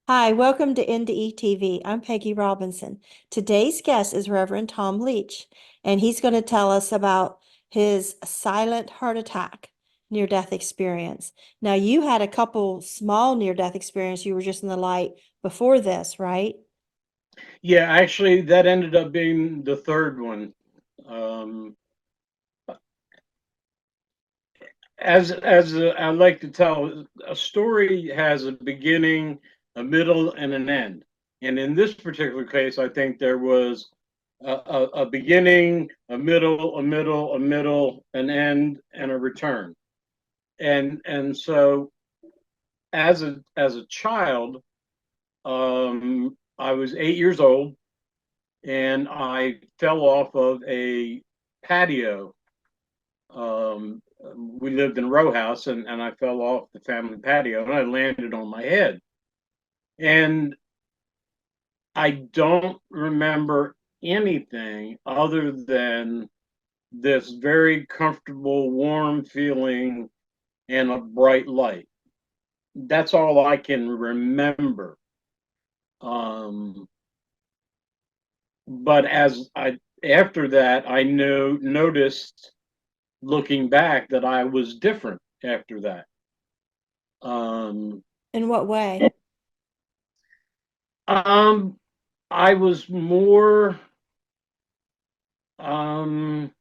Hi, welcome to NDE TV. I'm Peggy Robinson. Today's guest is Reverend Tom Leach, and he's going to tell us about his silent heart attack near-death experience. Now, you had a couple small near-death experience. You were just in the light before this, right? Yeah, actually, that ended up being the third one. Um, I like to tell, a story has a beginning, a middle, and an end. And in this particular case, I think there was a beginning, a middle, an end, and a return. And so, as a child, I was 8 years old, and I fell off of a patio. We lived in a row house, and I fell off the family patio and I landed on my head. And I don't remember anything other than this very comfortable, warm feeling and a bright light. That's all I can remember. Um, but as I after that, I noticed looking back that I was different after that. Um, In what way? um, I was more, um,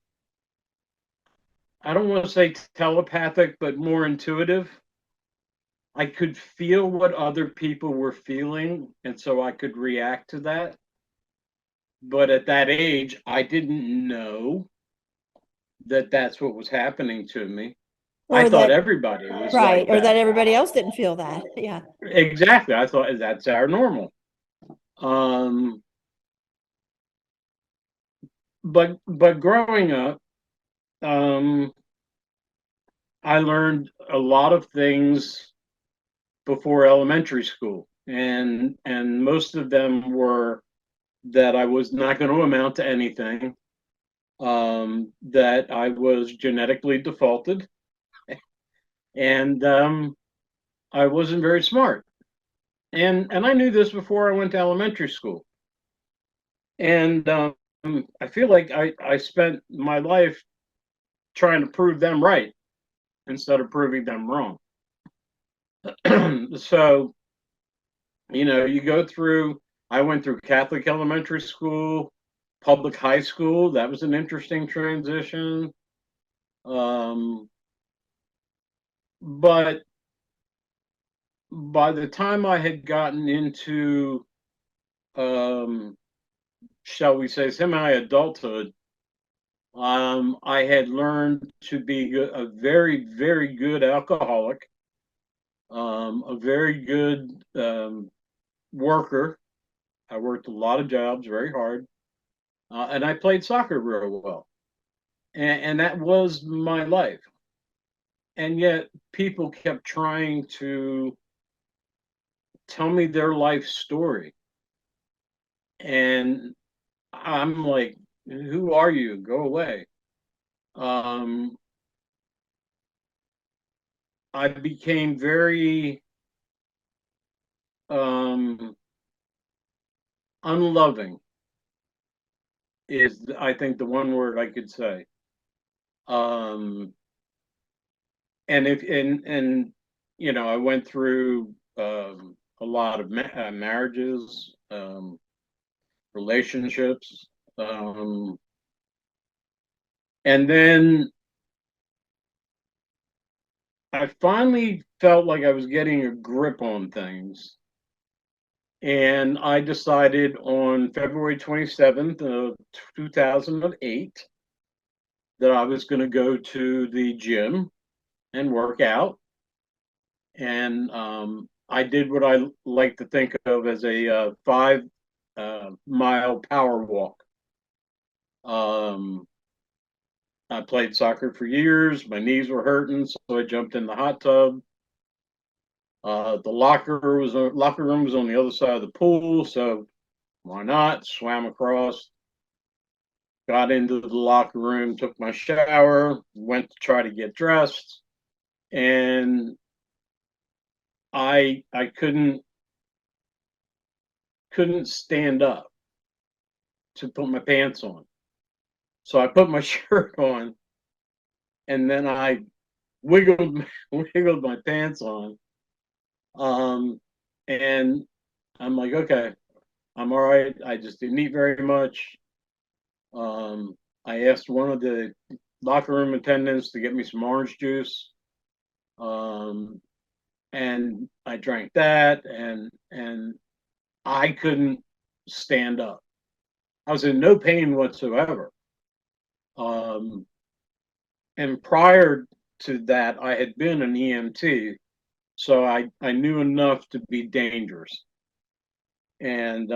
I don't want to say telepathic, but more intuitive. I could feel what other people were feeling, and so I could react to that. But at that age, I didn't know that that's what was happening to me. I Or thought that, everybody was right, like or that that. everybody else didn't feel that. Yeah. Exactly. I thought that's our normal. Um, but growing up, um, I learned a lot of things before elementary school, and most of them were that I was not going to amount to anything, that I was genetically defaulted, and I wasn't very smart. And I knew this before I went to elementary school. And I feel like I spent my life trying to prove them right instead of proving them wrong. So, you go through, I went through Catholic elementary school, public high school. That was an interesting transition. Um, but by the time I had gotten into, um, shall we say, semi adulthood, I had learned to be a very, very good alcoholic, a very good worker. I worked a lot of jobs very hard, and I played soccer real well. And that was my life. And yet, people kept trying to tell me their life story. And I'm like, who are you? Go away. Um, I became very um, unloving, is I think the one word I could say. Um, and if and I went through a lot of marriages, relationships, and then I finally felt like I was getting a grip on things, and I decided on February 27th of 2008 that I was going to go to the gym and work out. And I did what I like to think of as a 5 mile power walk. Um, I played soccer for years. My knees were hurting, so I jumped in the hot tub. The locker room was on the other side of the pool, so why not? Swam across, got into the locker room, took my shower, went to try to get dressed, and I couldn't couldn't stand up to put my pants on. So I put my shirt on, and then I wiggled wiggled my pants on. And I'm like, okay, I'm all right. I just didn't eat very much. Um, I asked one of the locker room attendants to get me some orange juice. Um, and I drank that, and I couldn't stand up. I was in no pain whatsoever. Um, and prior to that, I had been an EMT, so I knew enough to be dangerous. And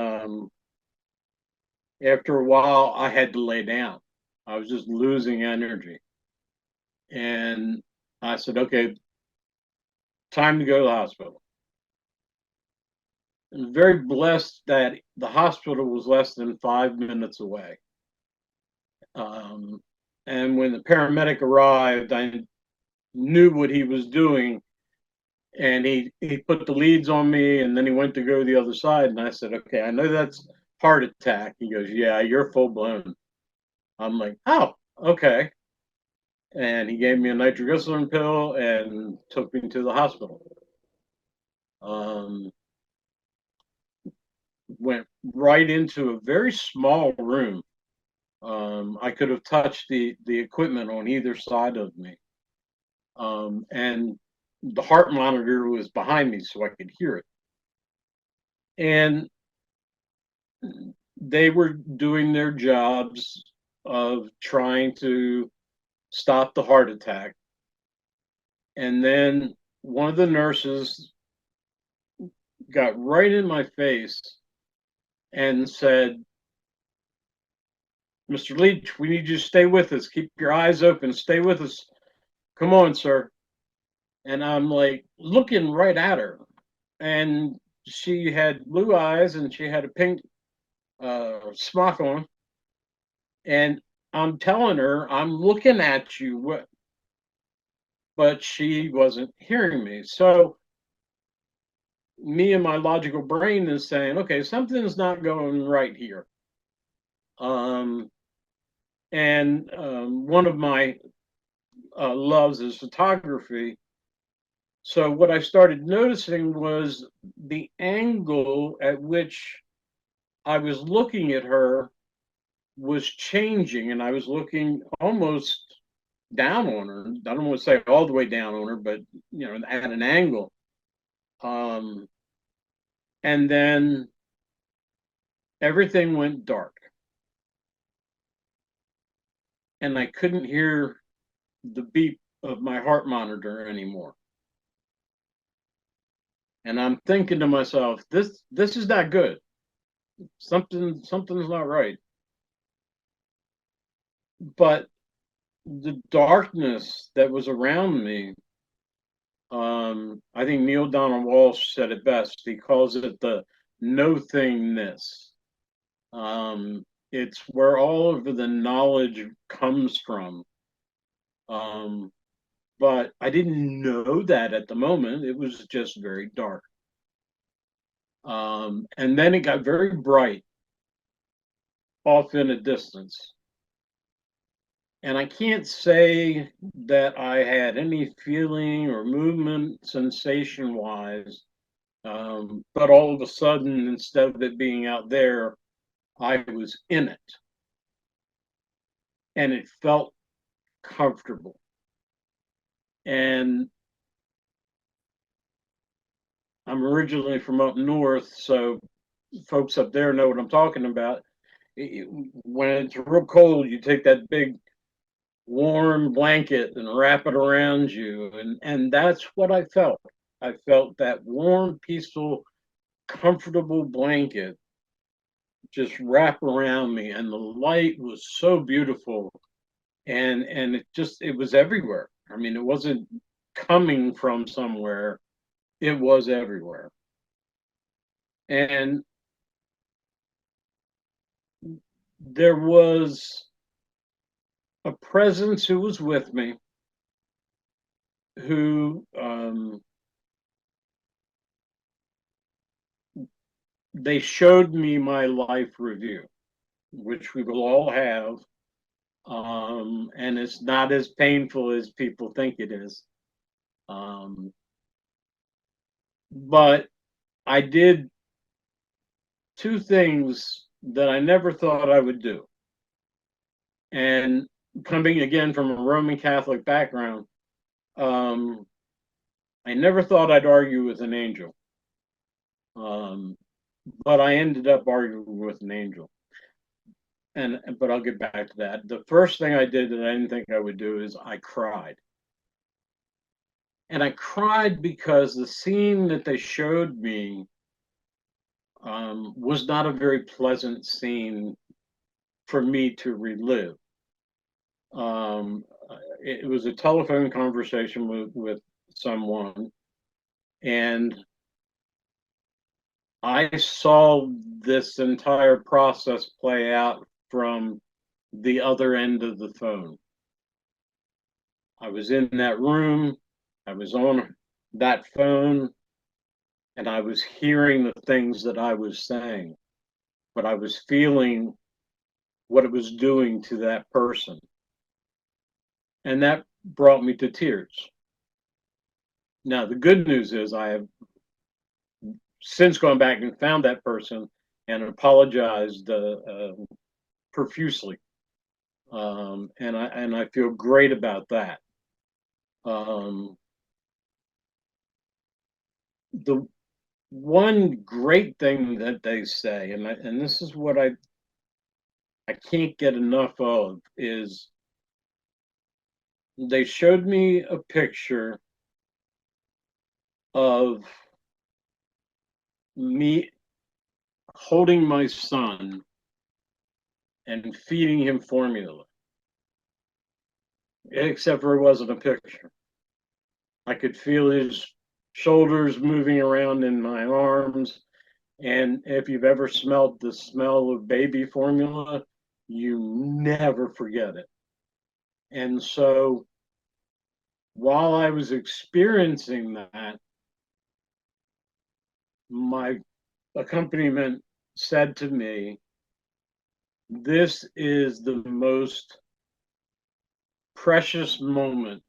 after a while, I had to lay down. I was just losing energy. And I said, okay, time to go to the hospital. I'm very blessed that the hospital was less than 5 minutes away. Um, and when the paramedic arrived, I knew what he was doing. And he put the leads on me, and then he went to go the other side. And I said, okay, I know that's heart attack. He goes, yeah, you're full blown. I'm like, oh, okay. And he gave me a nitroglycerin pill and took me to the hospital. Um, went right into a very small room. I could have touched the equipment on either side of me, and the heart monitor was behind me, so I could hear it. And they were doing their jobs of trying to stop the heart attack. And then one of the nurses got right in my face and said, Mr. Leach, we need you to stay with us. Keep your eyes open. Stay with us. Come on, sir. And I'm like looking right at her. And she had blue eyes and she had a pink smock on. And I'm telling her, I'm looking at you, but she wasn't hearing me. So me and my logical brain is saying, okay, something's not going right here. And one of my loves is photography. So what I started noticing was the angle at which I was looking at her was changing, and I was looking almost down on her. I don't want to say all the way down on her, but at an angle. Um, and then everything went dark, and I couldn't hear the beep of my heart monitor anymore. And I'm thinking to myself, this is not good. Something's not right. But the darkness that was around me, I think Neil Donald Walsh said it best. He calls it the no thingness. It's where all of the knowledge comes from. But I didn't know that at the moment. It was just very dark. And then it got very bright off in a distance. And I can't say that I had any feeling or movement sensation wise, but all of a sudden, instead of it being out there, I was in it. And it felt comfortable. And I'm originally from up north, so folks up there know what I'm talking about. When it's real cold, you take that big warm blanket and wrap it around you, and that's what I felt. I felt that warm, peaceful, comfortable blanket just wrap around me, and the light was so beautiful, and it was everywhere. I mean, it wasn't coming from somewhere, it was everywhere. And there was a presence who was with me who they showed me my life review, which we will all have. And it's not as painful as people think it is. But I did two things that I never thought I would do. And coming again from a Roman Catholic background, I never thought I'd argue with an angel. But I ended up arguing with an angel. But I'll get back to that. The first thing I did that I didn't think I would do is I cried. And I cried because the scene that they showed me was not a very pleasant scene for me to relive. Um, it was a telephone conversation with someone, and I saw this entire process play out from the other end of the phone. I was in that room, I was on that phone, and I was hearing the things that I was saying, but I was feeling what it was doing to that person. And that brought me to tears. Now, the good news is I have since gone back and found that person and apologized profusely. And I feel great about that. The one great thing that they say, and this is what I can't get enough of, is they showed me a picture of me holding my son and feeding him formula, except for it wasn't a picture. I could feel his shoulders moving around in my arms. And if you've ever smelled the smell of baby formula, you never forget it. And so while I was experiencing that, my accompaniment said to me, "This is the most precious moment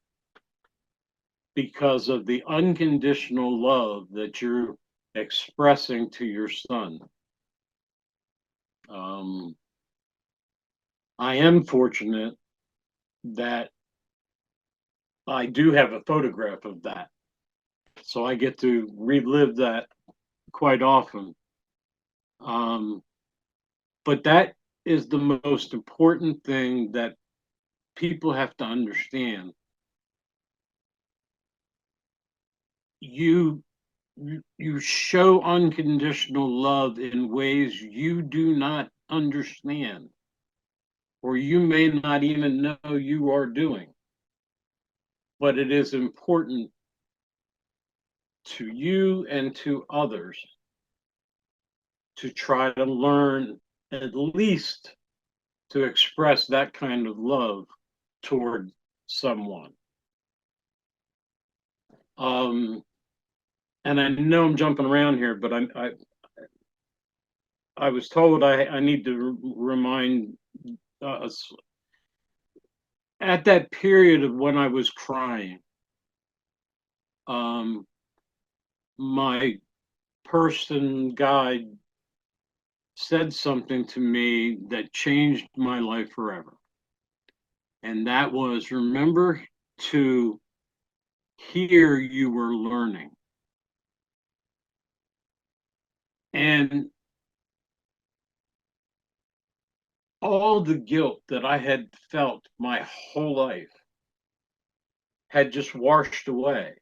because of the unconditional love that you're expressing to your son." I am fortunate that I do have a photograph of that, so I get to relive that quite often. But that is the most important thing that people have to understand. You you show unconditional love in ways you do not understand, or you may not even know you are doing. But it is important to you and to others to try to learn at least to express that kind of love toward someone. And I know I'm jumping around here, but I was told I need to remind us at that period of when I was crying, my person guide said something to me that changed my life forever. And that was, remember to hear you were learning. And all the guilt that I had felt my whole life had just washed away,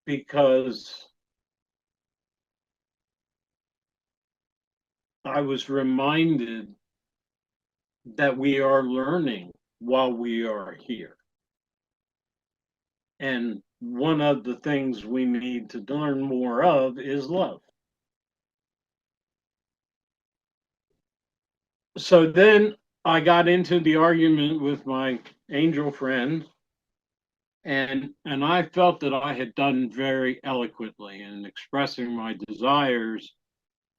because I was reminded that we are learning while we are here. And one of the things we need to learn more of is love. So then I got into the argument with my angel friend, And I felt that I had done very eloquently in expressing my desires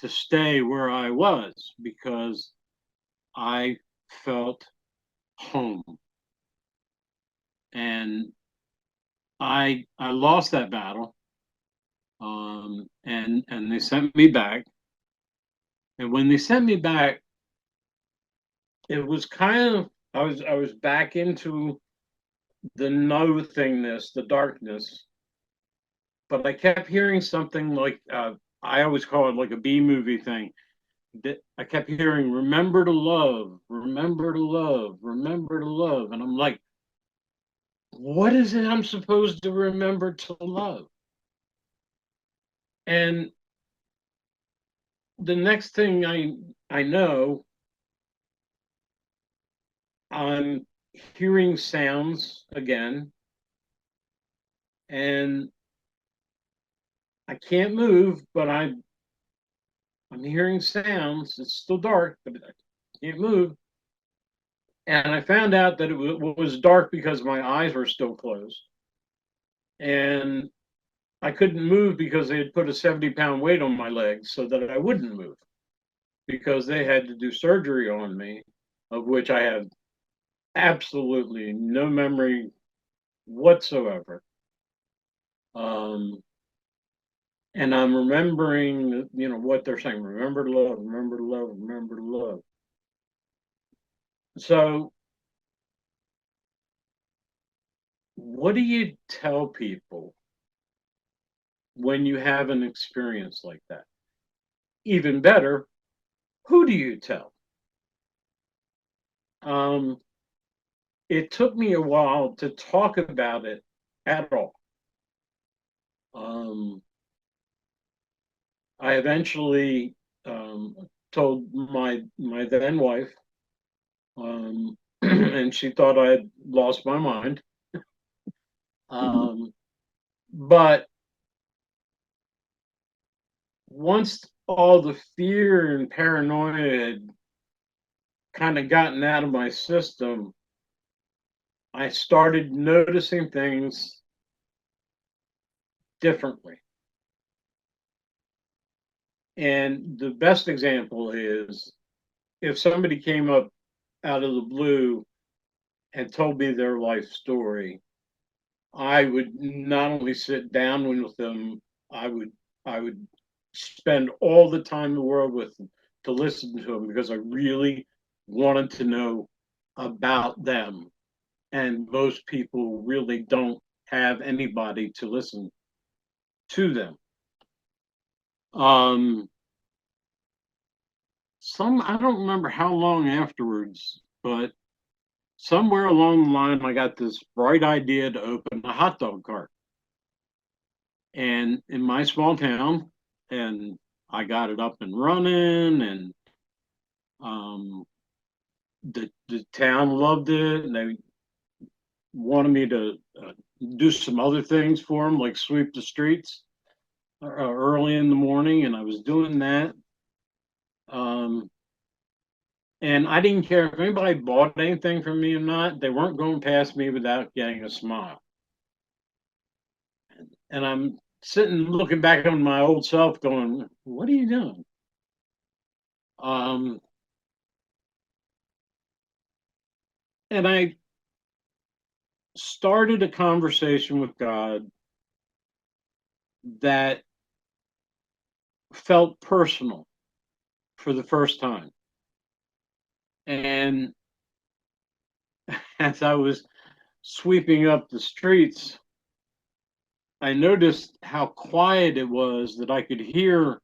to stay where I was because I felt home. And I lost that battle. And they sent me back. And when they sent me back, it was kind of I was back into the nothingness, the darkness. But I kept hearing something like I always call it like a B movie thing. That I kept hearing, "Remember to love, remember to love, remember to love," and I'm like, "What is it I'm supposed to remember to love?" And the next thing I know, I'm hearing sounds again, and I can't move, but I'm hearing sounds. It's still dark, but I can't move. And I found out that it was dark because my eyes were still closed, and I couldn't move because they had put a 70-pound weight on my legs so that I wouldn't move because they had to do surgery on me, of which I have absolutely no memory whatsoever. Um, and I'm remembering, what they're saying: remember to love, remember to love, remember to love. So, what do you tell people when you have an experience like that? Even better, who do you tell? Um, it took me a while to talk about it at all. Um, I eventually told my then wife, and she thought I had lost my mind. Um, but once all the fear and paranoia had kind of gotten out of my system, I started noticing things differently. And the best example is if somebody came up out of the blue and told me their life story, I would not only sit down with them, I would spend all the time in the world with them to listen to them because I really wanted to know about them. And most people really don't have anybody to listen to them. Um, I don't remember how long afterwards, but somewhere along the line, I got this bright idea to open a hot dog cart. And in my small town, and I got it up and running, and um, the town loved it, and they wanted me to do some other things for them, like sweep the streets early in the morning, and I was doing that. Um, and I didn't care if anybody bought anything from me or not; they weren't going past me without getting a smile. And I'm sitting looking back on my old self, going, "What are you doing?" Um, and I started a conversation with God that felt personal for the first time. And as I was sweeping up the streets, I noticed how quiet it was that I could hear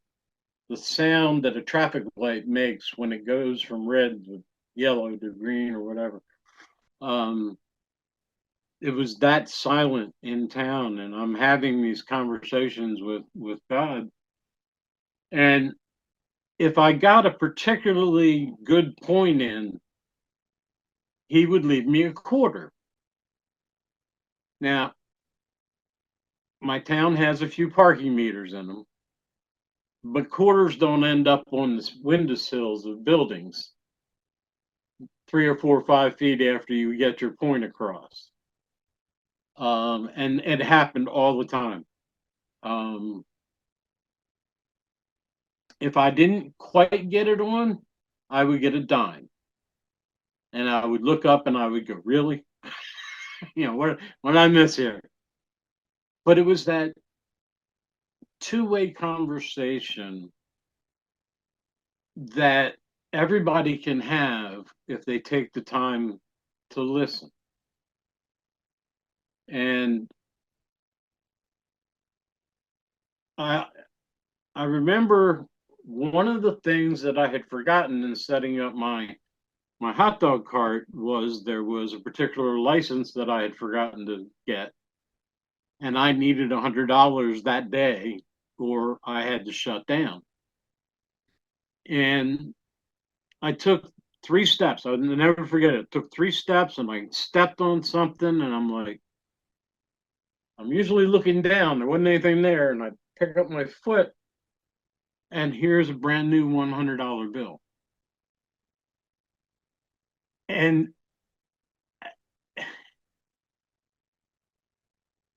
the sound that a traffic light makes when it goes from red to yellow to green or whatever. Um, it was that silent in town, and I'm having these conversations with God. And if I got a particularly good point in, he would leave me a quarter. Now, my town has a few parking meters in them, but quarters don't end up on the windowsills of buildings 3 or 4 or 5 feet after you get your point across. And it happened all the time. Um, if I didn't quite get it on, I would get a dime, and I would look up and I would go, "Really? What did I miss here?" But it was that two-way conversation that everybody can have if they take the time to listen. And I I remember one of the things that I had forgotten in setting up my hot dog cart was there was a particular license that I had forgotten to get, and I needed $100 that day, or I had to shut down. And I took three steps. I would never forget it. Took three steps, and I stepped on something, and I'm like, I'm usually looking down. There wasn't anything there, and I pick up my foot, and here's a brand new $100 bill. And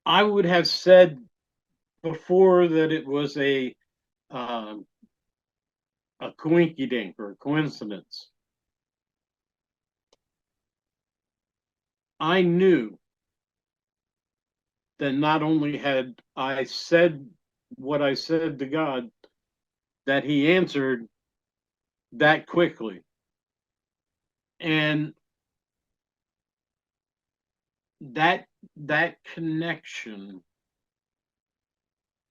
I would have said before that it was um, a coinky dink or a coincidence. I knew that not only had I said what I said to God, that He answered that quickly. And that connection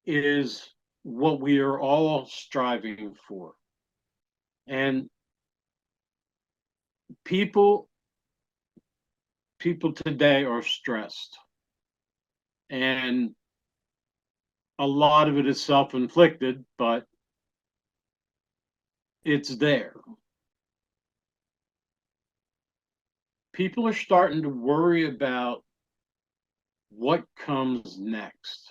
is what we are all striving for. And people people today are stressed, and a lot of it is self-inflicted, but it's there. People are starting to worry about what comes next.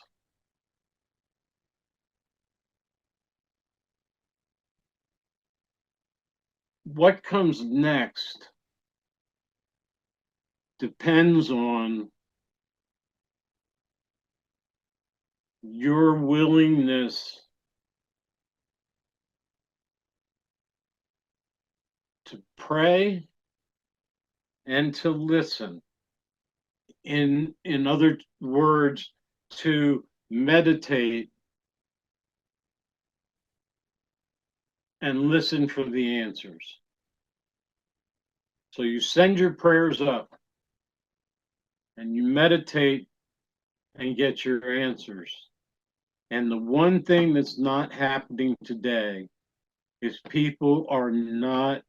What comes next depends on your willingness to pray and to listen. In other words, to meditate and listen for the answers. So you send your prayers up and you meditate and get your answers. And the one thing that's not happening today is people are not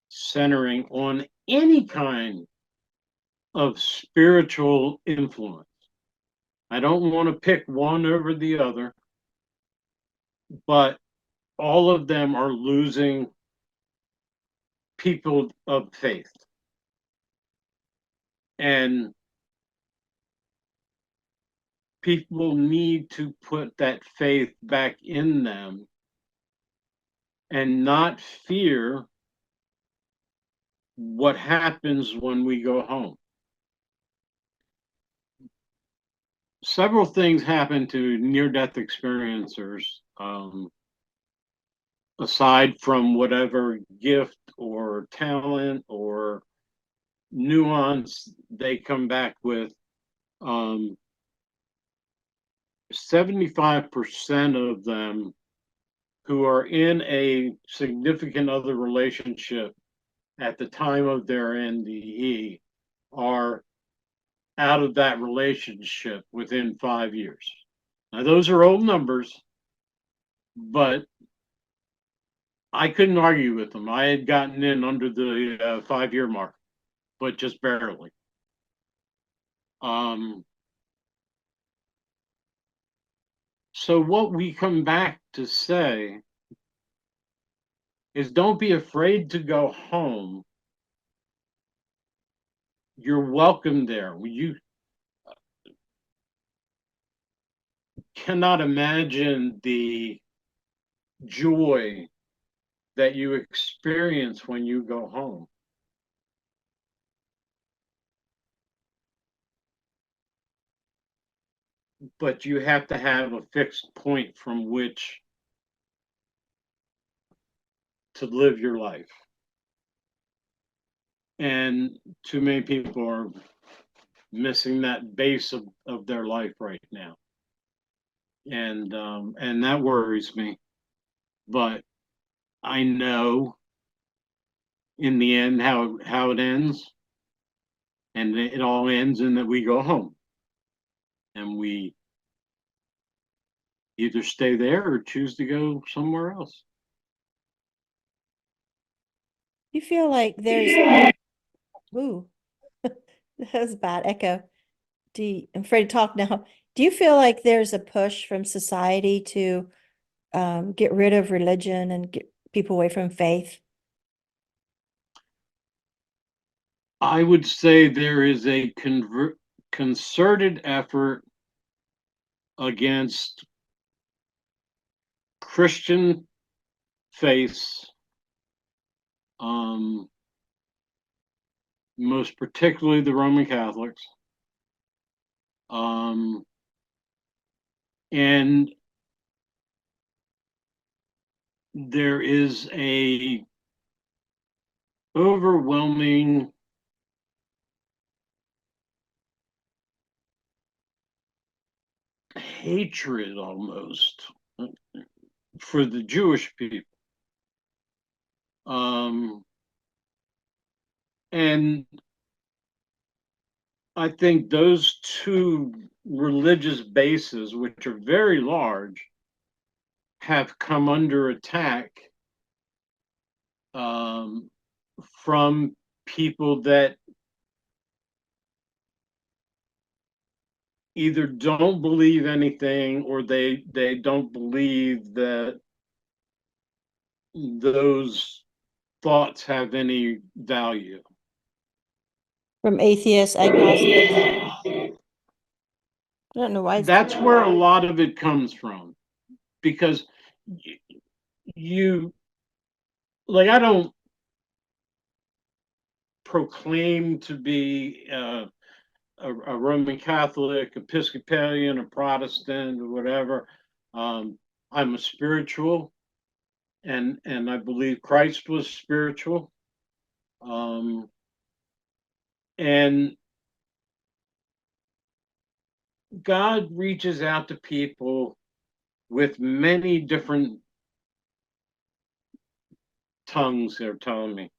centering on any kind of spiritual influence. I don't want to pick one over the other, but all of them are losing people of faith. And people need to put that faith back in them and not fear what happens when we go home. Several things happen to near-death experiencers, aside from whatever gift or talent or nuance they come back with. 75% of them who are in a significant other relationship at the time of their NDE are out of that relationship within 5 years. Now, those are old numbers, but I couldn't argue with them. I had gotten in under the 5 year mark, but just barely. So what we come back to say is don't be afraid to go home. You're welcome there. You cannot imagine the joy that you experience when you go home. but you have to have a fixed point from which to live your life. And too many people are missing that base of their life right now. And that worries me. But I know in the end how it ends. And it all ends in that we go home. And we either stay there or choose to go somewhere else. You feel like there's, ooh, that was a bad echo. I'm afraid to talk now. Do you feel like there's a push from society to get rid of religion and get people away from faith? I would say there is a concerted effort against Christian faiths, um, most particularly the Roman Catholics. And there is a overwhelming hatred almost for the Jewish people. And I think those two religious bases, which are very large, have come under attack from people that either don't believe anything or they don't believe that those thoughts have any value. From atheists, agnostics. I don't know why. That's where a lot of it comes from, because you like, I don't proclaim to be a Roman Catholic, Episcopalian, a Protestant, or whatever. I'm a spiritual, and I believe Christ was spiritual. And God reaches out to people with many different tongues, they're telling me.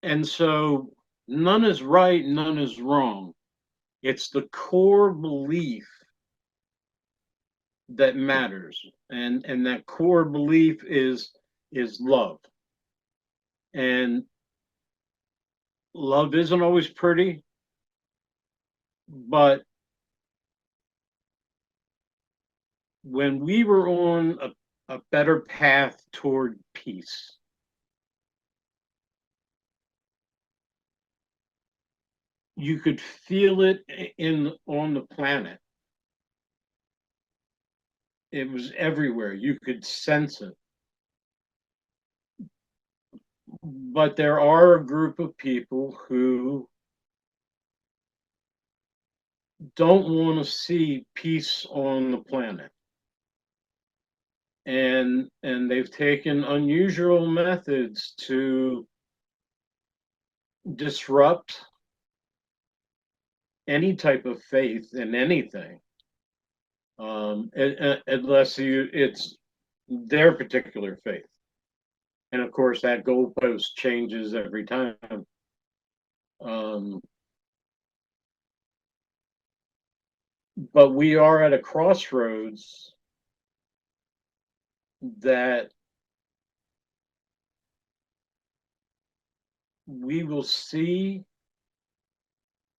And so none is right, none is wrong. It's the core belief that matters. And that core belief is love. And love isn't always pretty, but when we were on a better path toward peace, you could feel it on the planet. It was everywhere. You could sense it. But there are a group of people who don't want to see peace on the planet. And they've taken unusual methods to disrupt any type of faith in anything, unless it's their particular faith. And of course, that goalpost changes every time. Um, but we are at a crossroads that we will see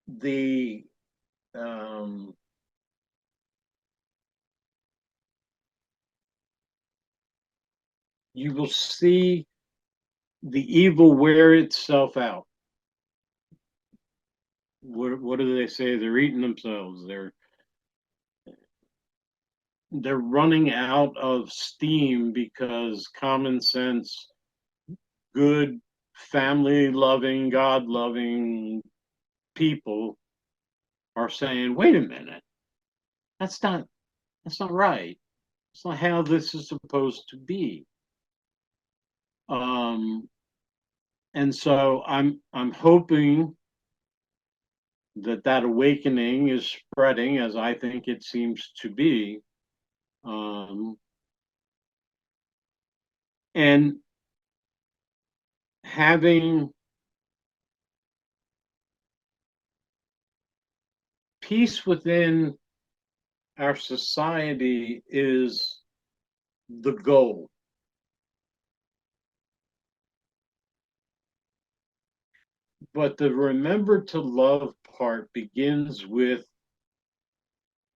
the you will see the evil wear itself out. What do they say? They're eating themselves. They're running out of steam because common sense, good, family loving, God loving people are saying, wait a minute, That's not right. It's not how this is supposed to be. Um, and so I'm hoping that awakening is spreading, as I think it seems to be. Um, and having peace within our society is the goal. But the remember to love part begins with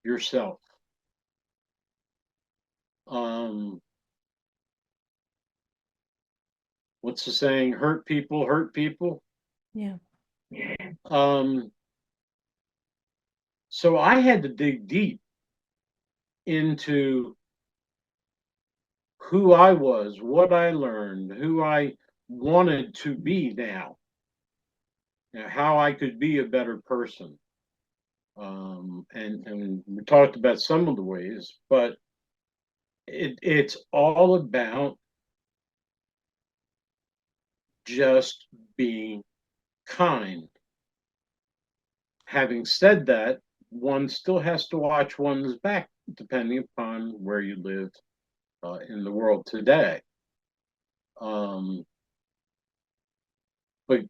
yourself. Um, what's the saying? Hurt people hurt people. Yeah. Um, so I had to dig deep into who I was, what I learned, who I wanted to be now, and how I could be a better person. And we talked about some of the ways, but it's all about just being kind. Having said that, one still has to watch one's back depending upon where you live in the world today. Um, but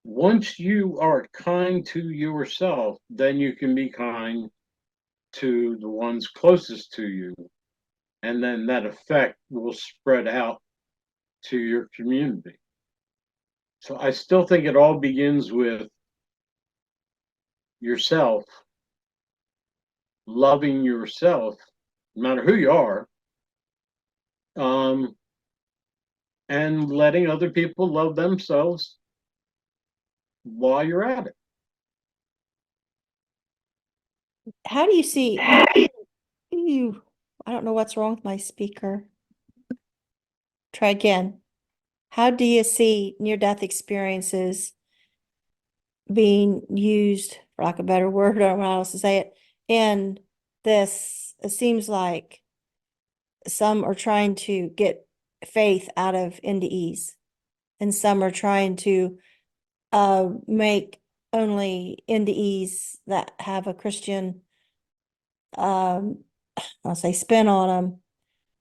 once you are kind to yourself, then you can be kind to the ones closest to you. And then that effect will spread out to your community. So I still think it all begins with yourself, loving yourself, no matter who you are, um, and letting other people love themselves while you're at it. How do you see, ew, I don't know what's wrong with my speaker. Try again. How do you see near-death experiences being used, for lack of a better word, I don't know how else to say it, in this? It seems like some are trying to get faith out of NDEs, and some are trying to make only NDEs that have a Christian, um, I'll say spin on them,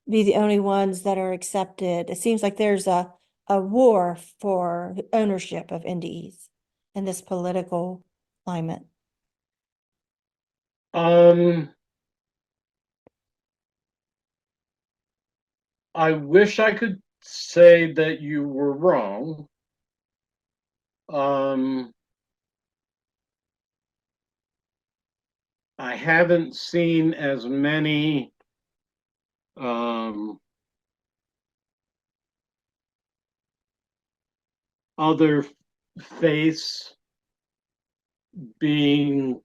be the only ones that are accepted. It seems like there's a war for ownership of NDEs in this political climate. Um, I wish I could say that you were wrong. Um, I haven't seen as many um, other faiths being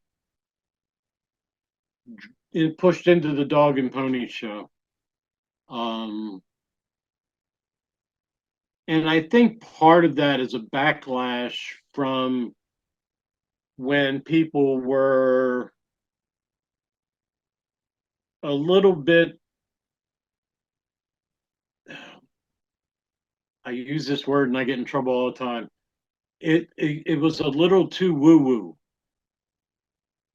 pushed into the dog and pony show. Um, and I think part of that is a backlash from when people were a little bit, I use this word and I get in trouble all the time. It was a little too woo woo,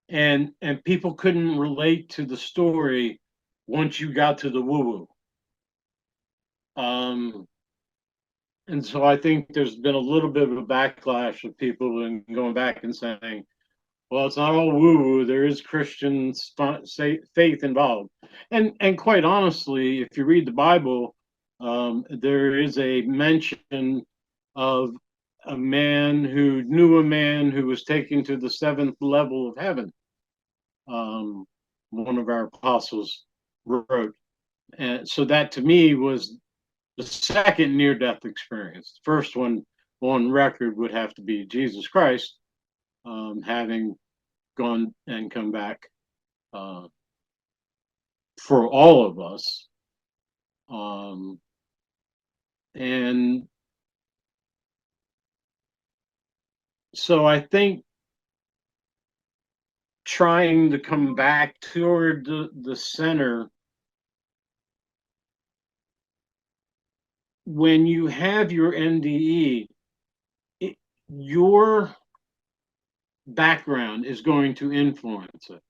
and people couldn't relate to the story once you got to the woo woo. And so I think there's been a little bit of a backlash of people and going back and saying, well, it's not all woo woo. There is Christian faith involved, and quite honestly, if you read the Bible, there is a mention of a man who knew a man who was taken to the seventh level of heaven. Um, one of our apostles wrote, and so that to me was the second near-death experience. The first one on record would have to be Jesus Christ, having gone and come back uh, for all of us. Um, and so I think trying to come back toward the center. When you have your NDE, your background is going to influence it.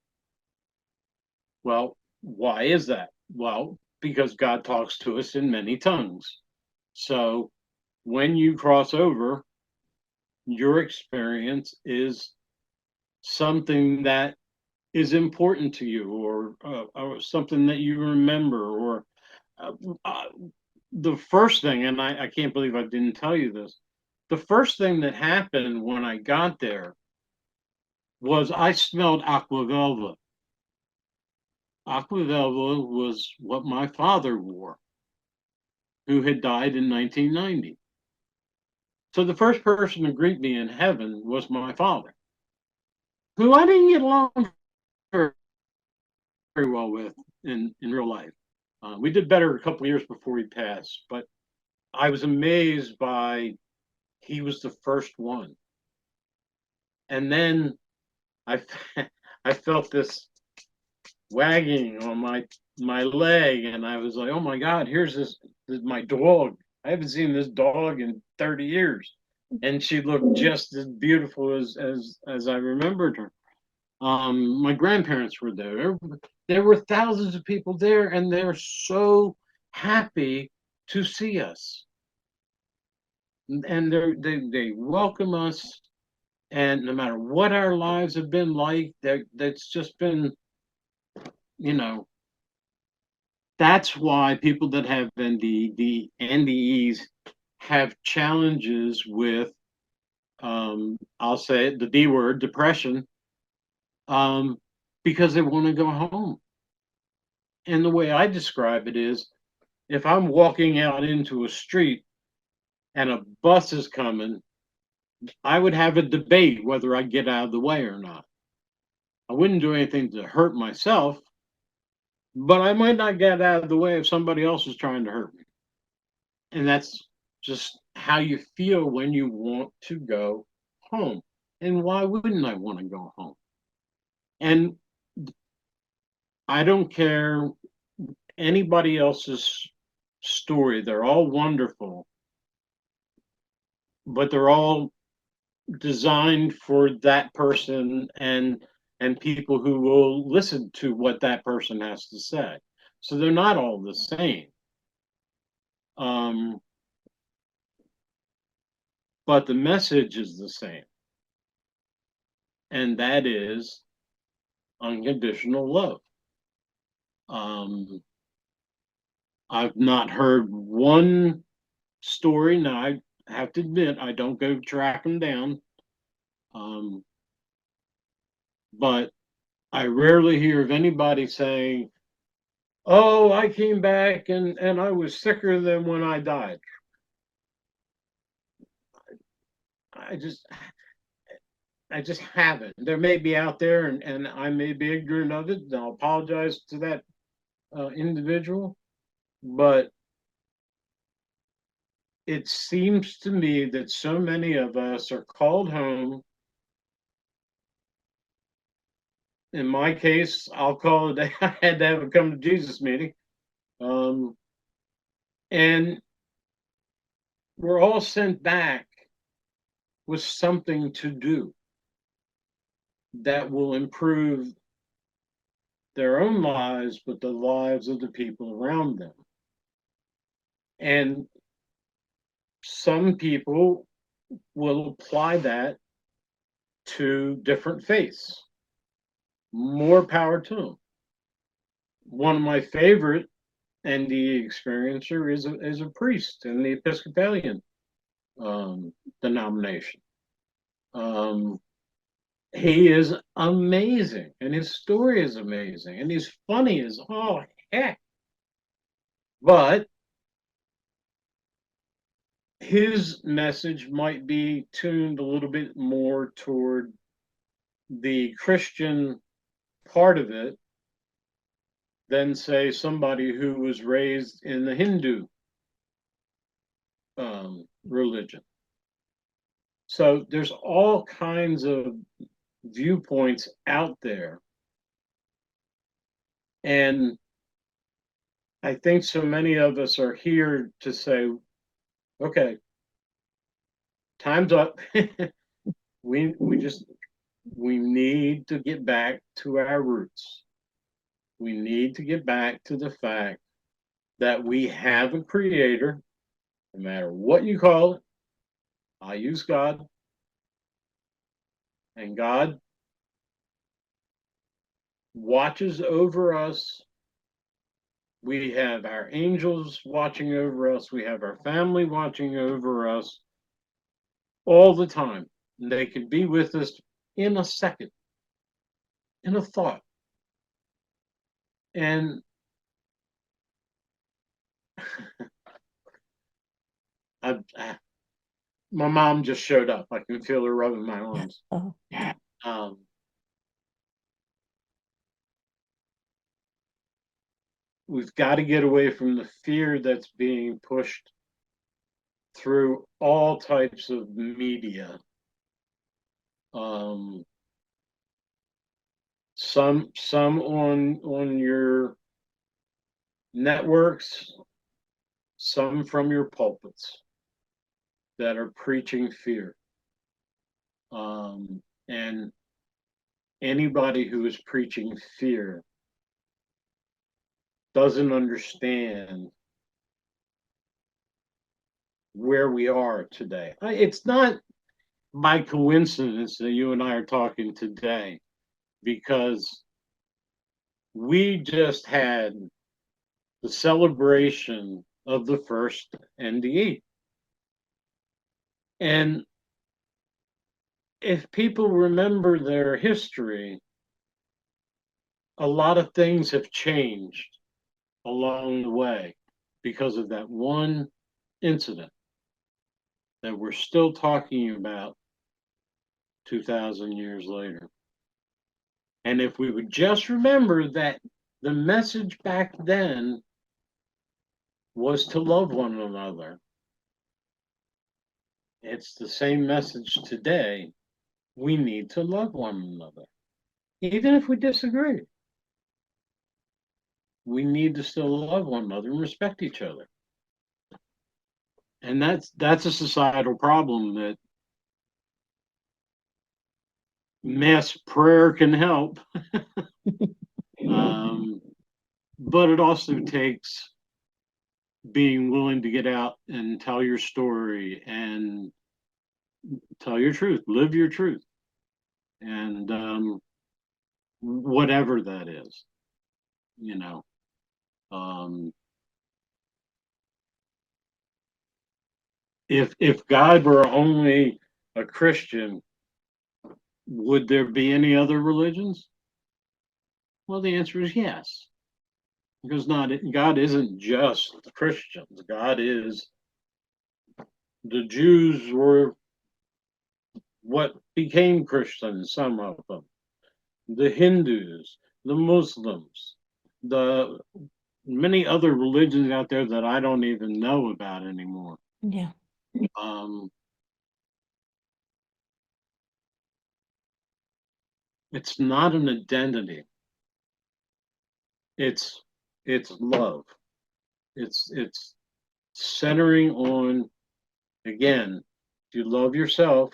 Well, why is that? Well, because God talks to us in many tongues. So when you cross over, your experience is something that is important to you, or something that you remember, or uh, uh, the first thing, and I can't believe I didn't tell you this, the first thing that happened when I got there was I smelled aquavelva. Aquavelva was what my father wore, who had died in 1990. So the first person to greet me in heaven was my father, who I didn't get along very, very well with in real life. We did better a couple of years before he passed, but I was amazed by he was the first one. And then I I felt this wagging on my leg, and I was like, oh my God, here's this my dog. I haven't seen this dog in 30 years. And she looked just as beautiful as I remembered her. My grandparents were there. There were thousands of people there, and they're so happy to see us. And they welcome us. And no matter what our lives have been like, that's just been, you know, that's why people that have NDEs have challenges with, I'll say it, the D word, depression, um, because they want to go home. And the way I describe it is, if I'm walking out into a street and a bus is coming, I would have a debate whether I get out of the way or not. I wouldn't do anything to hurt myself, but I might not get out of the way if somebody else is trying to hurt me. And that's just how you feel when you want to go home. And why wouldn't I want to go home? And I don't care anybody else's story, they're all wonderful, but they're all designed for that person and people who will listen to what that person has to say. So they're not all the same. Um, but the message is the same, and that is unconditional love. Um, I've not heard one story. Now, I have to admit, I don't go track them down, um, but I rarely hear of anybody saying, "Oh, I came back and I was sicker than when I died." I just I just haven't. There may be out there, and I may be ignorant of it. And I'll apologize to that individual, but it seems to me that so many of us are called home. In my case, I'll call it, I had to have a come to Jesus meeting. Um, and we're all sent back with something to do that will improve their own lives, but the lives of the people around them. And some people will apply that to different faiths. More power to them. One of my favorite NDE experiencer is a priest in the Episcopalian denomination. Um, he is amazing, and his story is amazing, and he's funny as all heck. But his message might be tuned a little bit more toward the Christian part of it than, say, somebody who was raised in the Hindu religion. So there's all kinds of viewpoints out there. And I think so many of us are here to say, okay, time's up. we need to get back to our roots. We need to get back to the fact that we have a creator, no matter what you call it. I use God, and God watches over us. We have our angels watching over us. We have our family watching over us all the time. And they can be with us in a second, in a thought. And my mom just showed up. I can feel her rubbing my arms. Oh. Um, we've got to get away from the fear that's being pushed through all types of media. Some on your networks, some from your pulpits that are preaching fear. And anybody who is preaching fear doesn't understand where we are today. It's not by coincidence that you and I are talking today, because we just had the celebration of the first NDE. And if people remember their history, a lot of things have changed along the way because of that one incident that we're still talking about 2,000 years later. And if we would just remember that the message back then was to love one another, it's the same message today. We need to love one another, even if we disagree. We need to still love one another and respect each other. And that's a societal problem that mass prayer can help. But it also takes being willing to get out and tell your story and tell your truth, live your truth, and whatever that is, you know. If God were only a Christian, would there be any other religions? Well, the answer is yes, because God isn't just Christians. God is, the Jews were what became Christians, some of them, the Hindus, the Muslims, the many other religions out there that I don't even know about anymore. Yeah. It's not an identity. It's love. It's centering on, again, if you love yourself,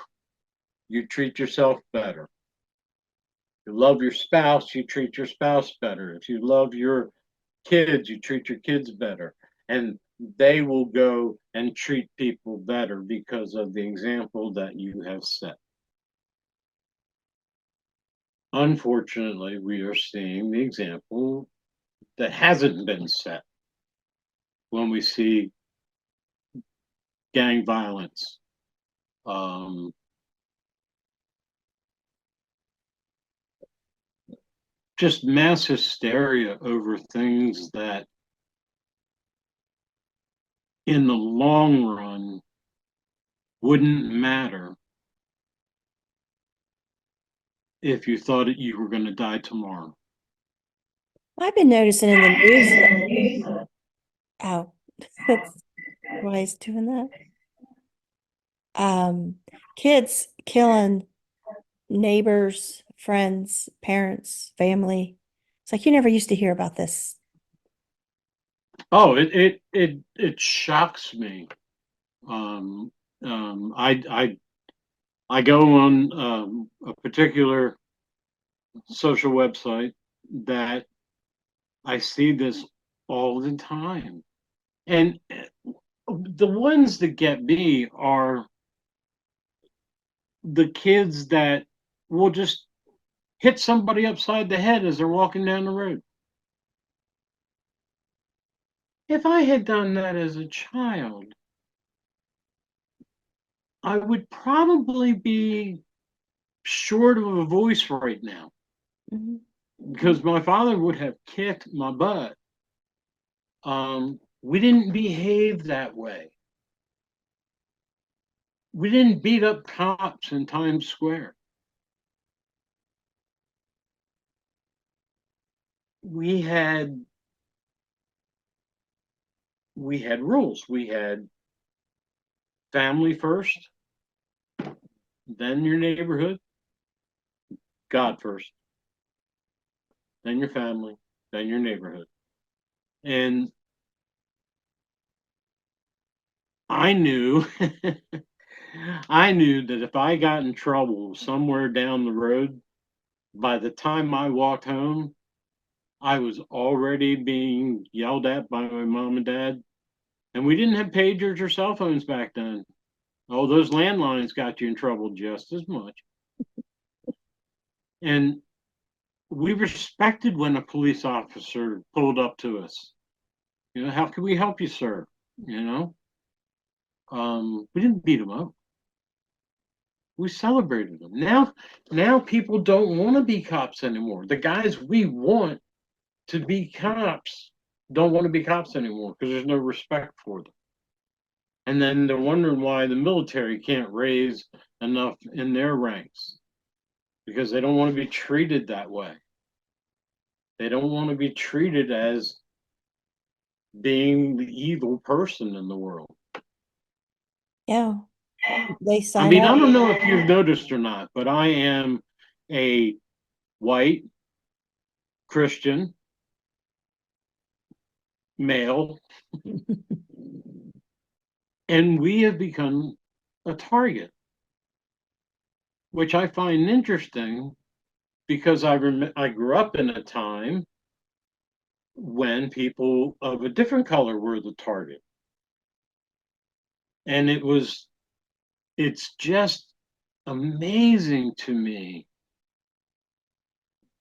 you treat yourself better. If you love your spouse, you treat your spouse better. If you love your kids, you treat your kids better. And they will go and treat people better because of the example that you have set. Unfortunately, we are seeing the example that hasn't been set when we see gang violence, just mass hysteria over things that in the long run wouldn't matter if you thought that you were going to die tomorrow. I've been noticing in the news. Oh, that's why he's doing that. Kids killing neighbors, friends, parents, family. It's like you never used to hear about this. Oh, it shocks me. Um, I go on a particular social website that I see this all the time, and the ones that get me are the kids that will just hit somebody upside the head as they're walking down the road. If I had done that as a child, I would probably be short of a voice right now Mhm. because my father would have kicked my butt. We didn't behave that way. We didn't beat up cops in Times Square. We had we had rules. We had family first, then your neighborhood, God first, then your family, then your neighborhood. And I knew I knew that if I got in trouble somewhere down the road, by the time I walked home, I was already being yelled at by my mom and dad. And we didn't have pagers or cell phones back then. Oh, those landlines got you in trouble just as much. And we respected when a police officer pulled up to us. You know, how can we help you, sir? You know, we didn't beat them up. We celebrated them. Now people don't want to be cops anymore. The guys we want to be cops don't want to be cops anymore because there's no respect for them. And then they're wondering why the military can't raise enough in their ranks because they don't want to be treated that way. They don't want to be treated as being the evil person in the world. Yeah, they I sign mean, I up. don't know if you've noticed or not, but I am a white Christian male, and we have become a target, which I find interesting because I grew up in a time when people of a different color were the target, and it's just amazing to me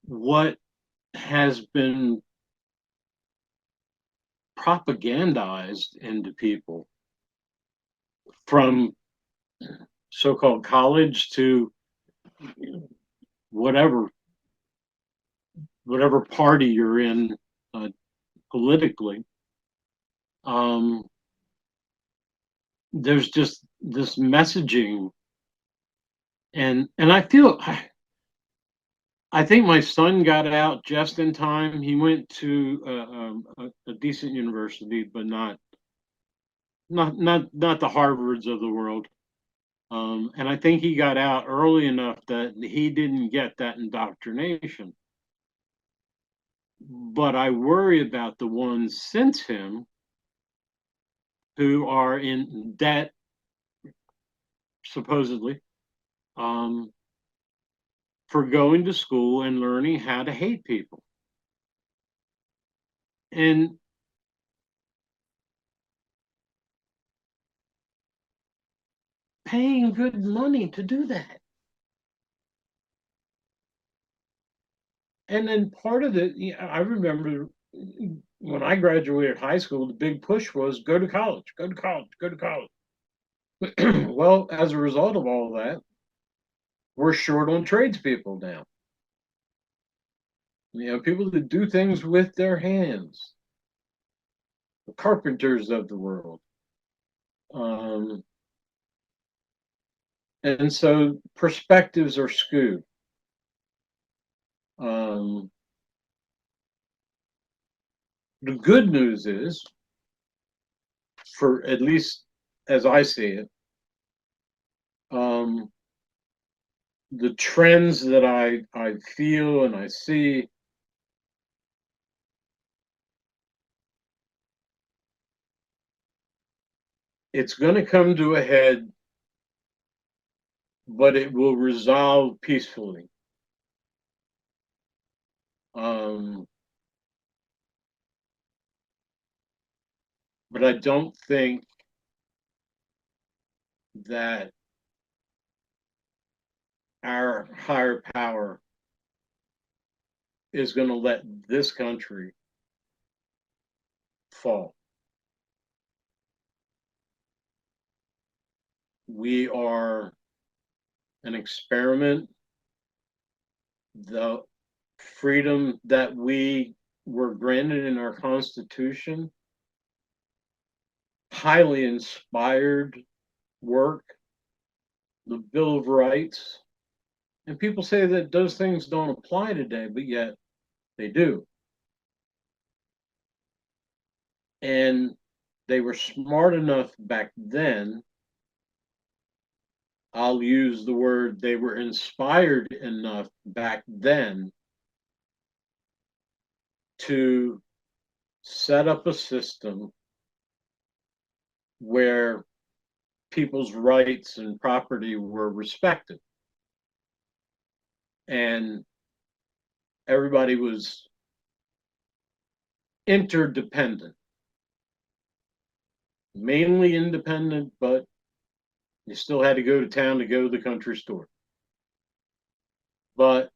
what has been propagandized into people from so-called college to whatever whatever party you're in uh, politically. Um, there's just this messaging, and I think my son got out just in time. He went to a decent university, but not the Harvards of the world. And I think he got out early enough that he didn't get that indoctrination. But I worry about the ones since him who are in debt, supposedly, um, for going to school and learning how to hate people. And paying good money to do that. And then part of it, I remember when I graduated high school, the big push was go to college, go to college, go to college. Well, as a result of all of that, we're short on tradespeople now. People that do things with their hands, the carpenters of the world. Um, and so perspectives are skewed. Um, the good news is, for at least as I see it, um, the trends that I feel and I see, it's going to come to a head, but it will resolve peacefully. Um, but I don't think that our higher power is going to let this country fall. We are an experiment. The freedom that we were granted in our Constitution, highly inspired work, the Bill of Rights. And people say that those things don't apply today, but yet they do. And they were smart enough back then. I'll use the word, they were inspired enough back then to set up a system where people's rights and property were respected. And everybody was interdependent, mainly independent, but you still had to go to town to go to the country store. But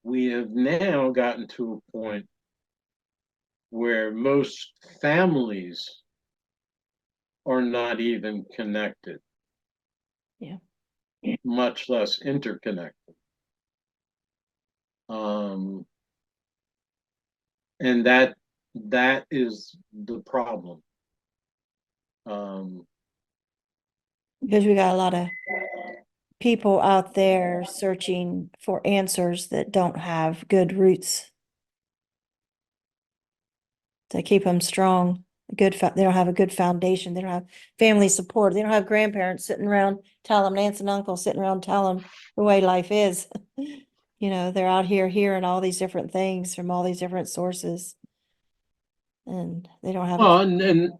we have now gotten to a point where most families are not even connected. Yeah. Much less interconnected. Um, and that is the problem. Because we got a lot of people out there searching for answers that don't have good roots to keep them strong. They don't have a good foundation. They don't have family support. They don't have grandparents sitting around telling them, aunts and uncles sitting around telling them the way life is. You know, they're out here hearing all these different things from all these different sources. And they don't have a, well, and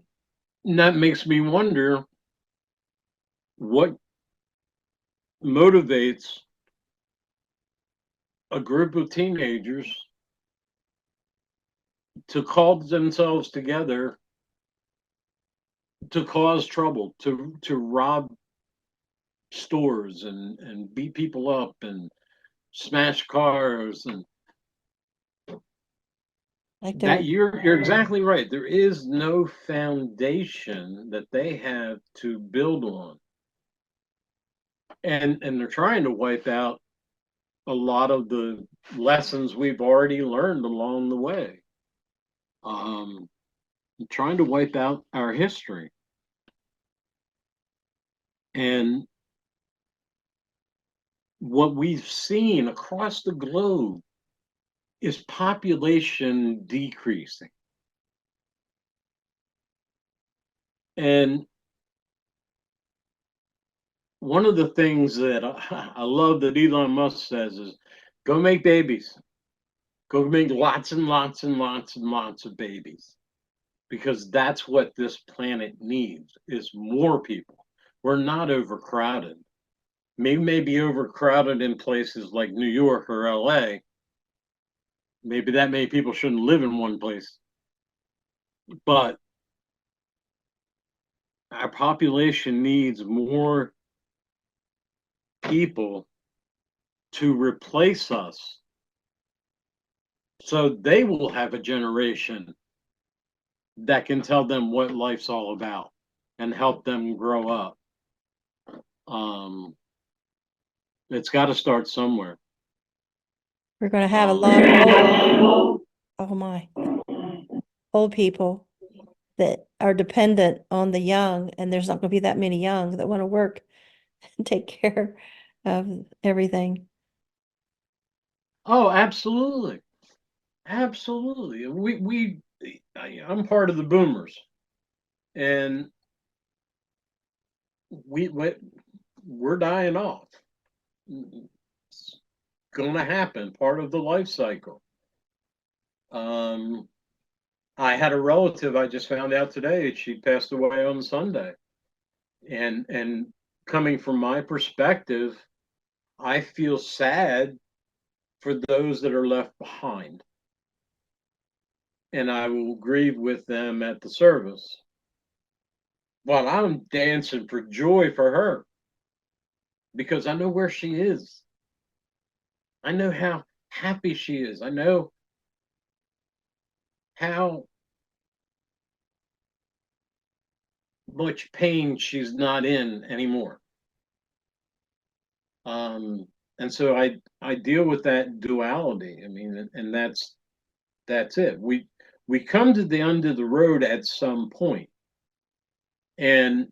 that makes me wonder what motivates a group of teenagers to call themselves together to cause trouble, to rob stores and beat people up and smash cars. And like that they're, you're exactly right. There is no foundation that they have to build on. And they're trying to wipe out a lot of the lessons we've already learned along the way. Um, trying to wipe out our history. And what we've seen across the globe is population decreasing. And one of the things that I love that Elon Musk says is go make babies, go make lots and lots and lots and lots of babies, because that's what this planet needs is more people. We're not overcrowded. We may be overcrowded in places like New York or LA. Maybe that many people shouldn't live in one place. But our population needs more people to replace us so they will have a generation that can tell them what life's all about and help them grow up. Um, it's got to start somewhere. we're going to have a lot of old, oh my, old people that are dependent on the young, and there's not going to be that many young that want to work and take care of everything. Oh, absolutely, absolutely. I'm part of the boomers, and we we're dying off. It's gonna happen, part of the life cycle. I had a relative, I just found out today, she passed away on Sunday. And coming from my perspective, I feel sad for those that are left behind. And I will grieve with them at the service. But I'm dancing for joy for her because I know where she is. I know how happy she is. I know how much pain she's not in anymore. And so I deal with that duality. I mean, and that's it. We come to the end of the road at some point. And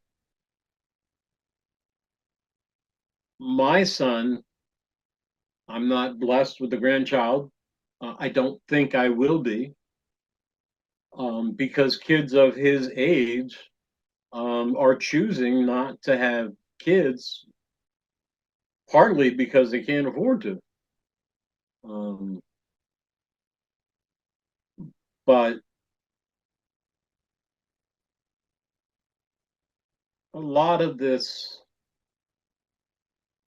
my son, I'm not blessed with a grandchild. I don't think I will be, because kids of his age are choosing not to have kids, partly because they can't afford to. Um, but a lot of this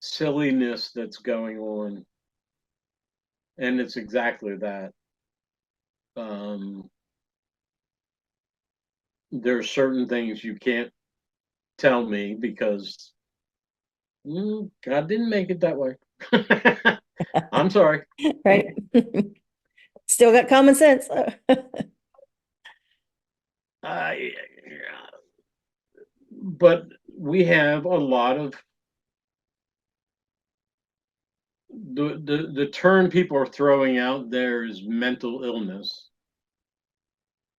silliness that's going on, and it's exactly that. Um, there's certain things you can't tell me because God didn't make it that way. I'm sorry. Right? Still got common sense. I, but we have a lot of the term people are throwing out there is mental illness,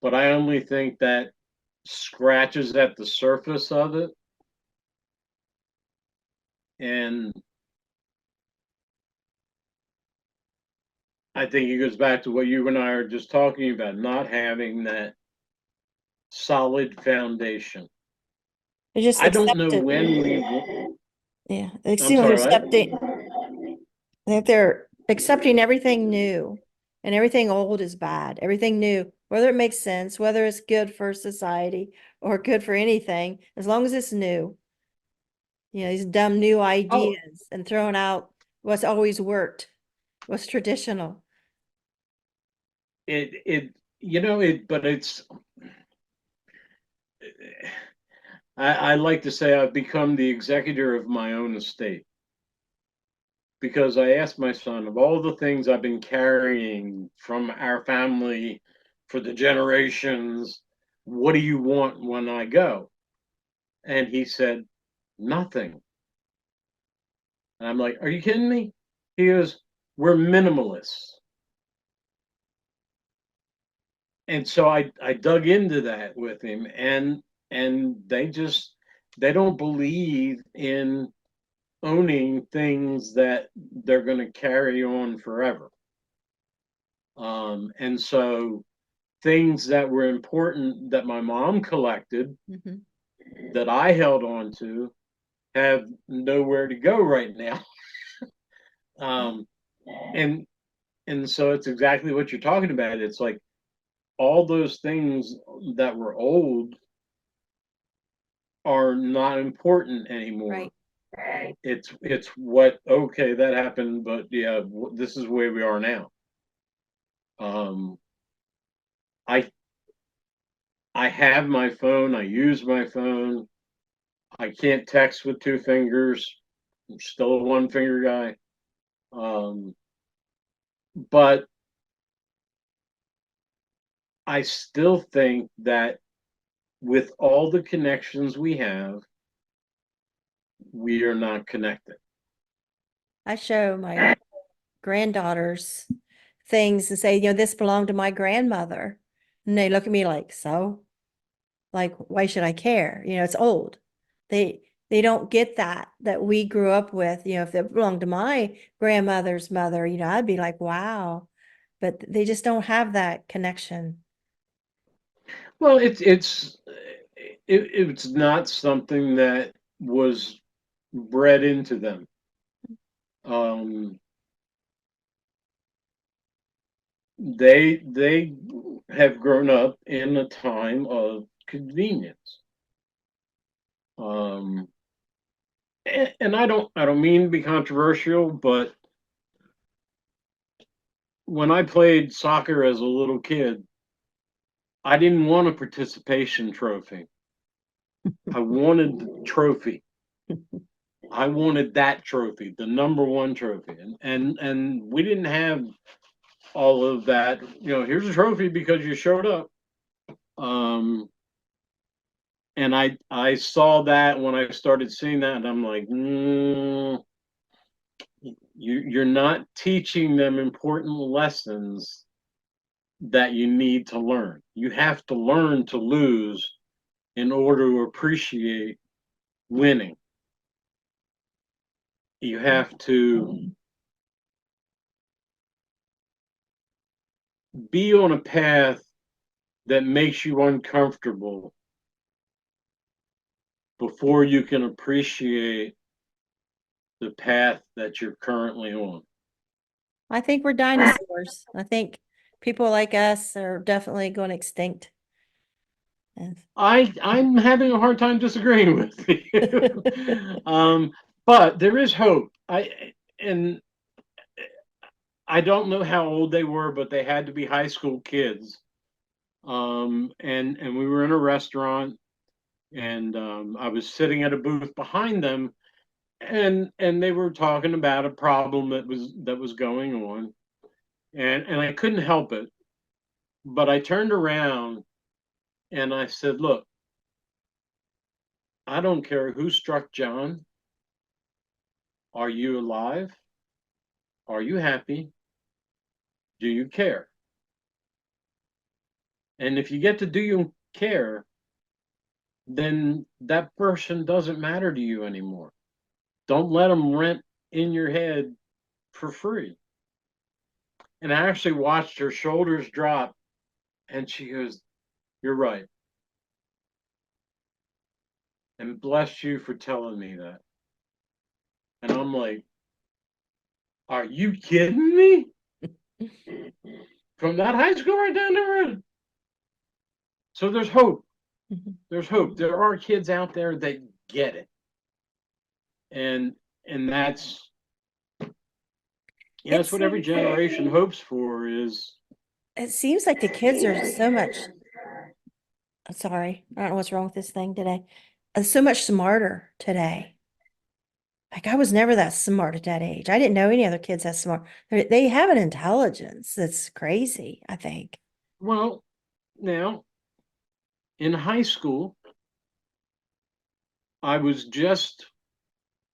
but I only think that scratches at the surface of it. And I think it goes back to what you and I are just talking about, not having that solid foundation. They just I don't accept know it. when we. Yeah. They I'm seem like sorry, they're what? accepting, that they're accepting everything new and everything old is bad. Everything new, whether it makes sense, whether it's good for society or good for anything, as long as it's new. You know, these dumb new Oh, ideas and throwing out what's always worked, what's traditional. but it's. I like to say I've become the executor of my own estate because I asked my son, of all the things I've been carrying from our family for the generations, what do you want when I go? And he said, nothing. And I'm like, are you kidding me? He goes, we're minimalists. And so I dug into that with him, and they don't believe in owning things that they're going to carry on forever. And so things that were important that my mom collected that I held on to have nowhere to go right now. um, and and so it's exactly what you're talking about. It's like all those things that were old are not important anymore. Right. It's what, okay, that happened, but yeah, this is where we are now. Um, I I have my phone. I use my phone. I can't text with two fingers. I'm still a one finger guy. Um, but I still think that with all the connections we have, we are not connected. I show my granddaughters things and say, you know, this belonged to my grandmother. And they look at me like, so? Like, why should I care? You know, it's old. They don't get that we grew up with. You know, if it belonged to my grandmother's mother, you know, I'd be like, wow. But they just don't have that connection. Well, it's not something that was bred into them. Um, they have grown up in a time of convenience. Um, and I don't mean to be controversial, but when I played soccer as a little kid, I didn't want a participation trophy. I wanted the trophy. I wanted that trophy, the number one trophy. And we didn't have all of that, here's a trophy because you showed up. Um, and I saw that when I started seeing that, and I'm like, you're not teaching them important lessons that you need to learn. You have to learn to lose in order to appreciate winning. You have to be on a path that makes you uncomfortable before you can appreciate the path that you're currently on. I think we're dinosaurs. I think people like us are definitely going extinct. And I'm having a hard time disagreeing with you. But there is hope. And I don't know how old they were, but they had to be high school kids. And we were in a restaurant, and I was sitting at a booth behind them, and they were talking about a problem that was going on, and I couldn't help it, but I turned around and I said, "Look, I don't care who struck John. Are you alive? Are you happy? Do you care? And if you get to do you care, then that person doesn't matter to you anymore. Don't let them rent in your head for free." And I actually watched her shoulders drop, and she goes, "You're right. And bless you for telling me that." And I'm like, "Are you kidding me? From that high school right down the road?" So there's hope. There's hope. There are kids out there that get it. And that's it's what every generation hopes for is. it seems like the kids are so much, sorry, I don't know what's wrong with this thing today. So much smarter today. Like I was never that smart at that age. I didn't know any other kids that smart. They have an intelligence that's crazy, I think. Well, now in high school, I was just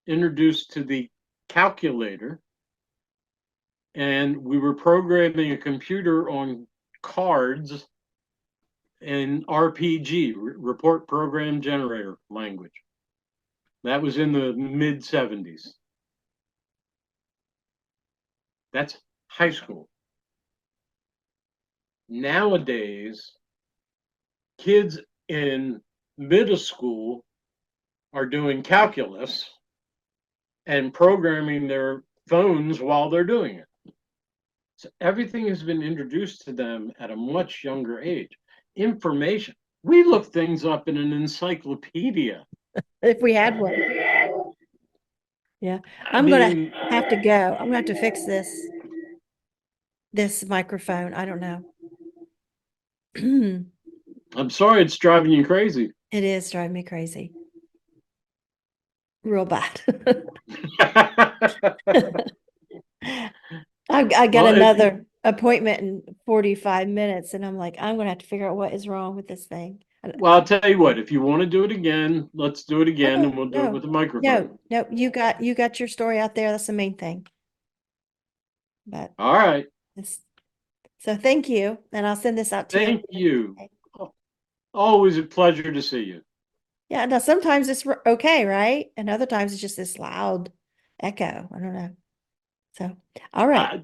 introduced to the calculator, and we were programming a computer on cards in RPG, report program generator language. That was in the mid 70s. That's high school. Nowadays, kids in middle school are doing calculus and programming their phones while they're doing it. So everything has been introduced to them at a much younger age. Information. We look things up in an encyclopedia. If we had one. Yeah. I I'm gonna mean, have to go. I'm gonna have to fix this microphone. I don't know. I'm sorry it's driving you crazy. It is driving me crazy. Real bad. I got Well, another appointment in 45 minutes, and I'm like, I'm gonna have to figure out what is wrong with this thing. I'll tell you what, if you want to do it again, let's do it again, Oh, and we'll do it no, with a microphone. no, you got your story out there. That's the main thing. But All right. it's, so thank you, and I'll send this out to you. Thank you. Always a pleasure to see you. Yeah, now sometimes it's okay, right? And other times it's just this loud echo. I don't know. So, all right.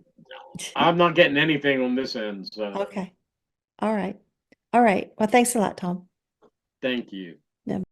I'm not getting anything on this end, so Okay. All right. All right. Well, thanks a lot, Tom. thank you. Yeah.